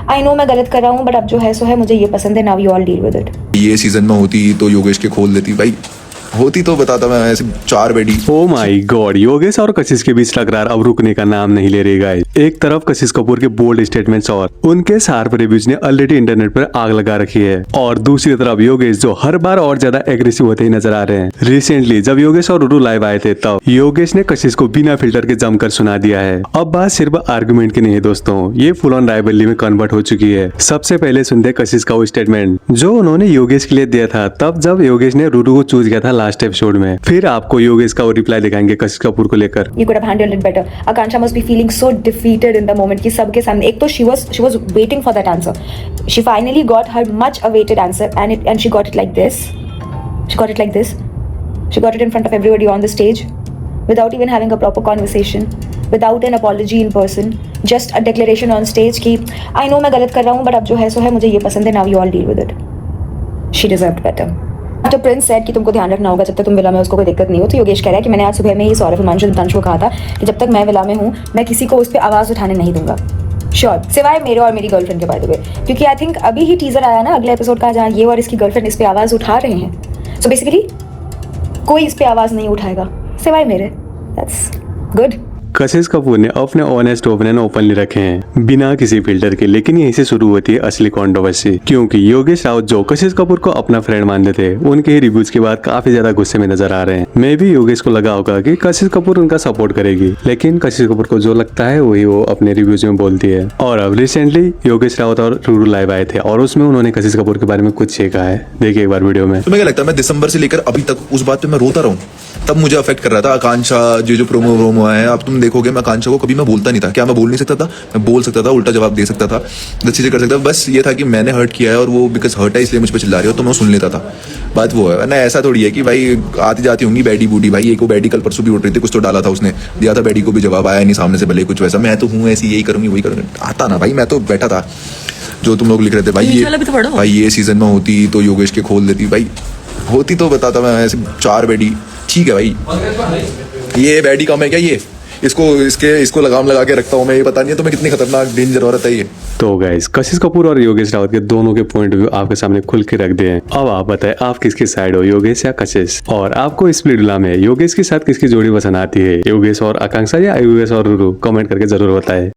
I know मैं गलत कर रहा हूँ, बट अब जो है सो है, मुझे ये पसंद है, now you all deal with it. ये सीजन में होती तो योगेश के खोल देती भाई, होती तो बताता मैं ऐसे 4 बेडी। ओ माय गॉड, योगेश और कशिश के बीच तकरार अब रुकने का नाम नहीं ले रही गाइस। एक तरफ कशिश कपूर के बोल्ड स्टेटमेंट्स और उनके शार्प रिव्यूज ने ऑलरेडी इंटरनेट पर आग लगा रखी है, और दूसरी तरफ योगेश जो हर बार और ज्यादा एग्रेसिव होते ही नजर आ रहे हैं। रिसेंटली जब योगेश और रुरु लाइव आए थे तब योगेश ने कशिश को बिना फिल्टर के जमकर सुना दिया है। अब बात सिर्फ आर्गुमेंट की नहीं है दोस्तों, ये फुल ऑन राइवलरी में कन्वर्ट हो चुकी है। सबसे पहले सुनते कशिश का वो स्टेटमेंट जो उन्होंने योगेश के लिए दिया था तब जब योगेश ने रुरु को चूज किया था लास्ट एपिसोड में। फिर आपको योगेश का वो रिप्लाई दिखाएंगे कशिश कपूर को लेकर। You could have handled it better. Akansha must be feeling so defeated in the moment कि सबके सामने, एक तो she was waiting for that answer. She finally got her much awaited answer and she got it like this. She got it like this. She got it in front of everybody on the stage without even having a proper conversation, without an apology in person, just a declaration on stage कि I know मैं गलत कर रहा हूँ, but अब जो है सो है, मुझे ये पसंद है, now you all deal with it. She deserved better. तो प्रिंस सेड कि तुमको ध्यान रखना होगा जब तक तुम विला में, उसको कोई दिक्कत नहीं हो। तो योगेश कह रहा है कि मैंने आज सुबह में ही सौरभ हिमांशु दंश को कहा था कि जब तक मैं विला में हूँ मैं किसी को उस पर आवाज़ उठाने नहीं दूंगा, श्योर, सिवाय मेरे और मेरी गर्लफ्रेंड के, बाय द वे, क्योंकि आई थिंक अभी ही टीजर आया ना अगले एपिसोड का, जहाँ ये और इसकी गर्लफ्रेंड इस पर आवाज़ उठा रहे हैं। सो बेसिकली कोई इस पर आवाज़ नहीं उठाएगा सिवाय मेरे। That's good. कशिश कपूर ने अपने ऑनेस्ट ओपिनियन ओपनली रखे हैं बिना किसी फिल्टर के, लेकिन यहीं से शुरू होती है असली कंट्रोवर्सी, क्योंकि योगेश राउत जो कशिश कपूर को अपना फ्रेंड मानते थे उनके रिव्यूज के बाद काफी ज्यादा गुस्से में नजर आ रहे हैं। मे भी योगेश को लगा होगा कि कशिश कपूर उनका सपोर्ट करेगी, लेकिन कशिश कपूर को जो लगता है वही वो अपने रिव्यूज में बोलती है। और अब रिसेंटली योगेश राउत और रुरु लाइव आए थे और उसमें उन्होंने कशिश कपूर के बारे में कुछ कहा है, देखिए एक बार वीडियो में। तुम्हें क्या लगता है मैं दिसंबर से लेकर अभी तक उस बात पे मैं रोता रहूं? तब मुझे अफेक्ट कर रहा था आकांक्षा जो प्रोमो आया है। अब तुम देखोगे मैं आकांक्षा को कभी मैं बोलता नहीं था। क्या मैं बोल नहीं सकता था? मैं बोल सकता था, उल्टा जवाब दे सकता था, 10 चीजें कर सकता था। बस ये था कि मैंने हर्ट किया है और वो बिकॉज हर्ट है इसलिए मुझ पर चिल्ला रही हो, तो मैं सुन लेता था। बात वो है ना, ऐसा थोड़ी है कि भाई आती जाती होंगी बैडी बूटी। भाई एक को बैडी कल परसों भी उठ रही थी, कुछ तो डाला था उसने, दिया था बैडी को भी जवाब, आया नहीं सामने से, भले कुछ वैसा। मैं तो हूँ ऐसी, यही करूंगी वही करूंगी, आता ना भाई। मैं तो बैठा था जो तुम लोग लिख रहे थे भाई ये सीजन में होती तो योगेश के खोल देती भाई, होती तो बताता मैं ऐसे 4 बेडी। ठीक है भाई, ये बैडी कम है क्या? ये इसको लगाम लगा के रखता हूँ मैं, ये पता नहीं है तुम्हें कितनी खतरनाक डेंजर औरत है ये। तो गाइस कशिश कपूर और योगेश रावत के दोनों के पॉइंट व्यू आपके सामने खुल के रख दिए हैं। अब आप बताएं आप किसकी साइड हो, योगेश या कशिश? और आपको इस स्प्लिट में योगेश के साथ किसकी जोड़ी पसंद आती है, योगेश और आकांक्षा या योगेश और रुरु? कमेंट करके जरूर बताएं।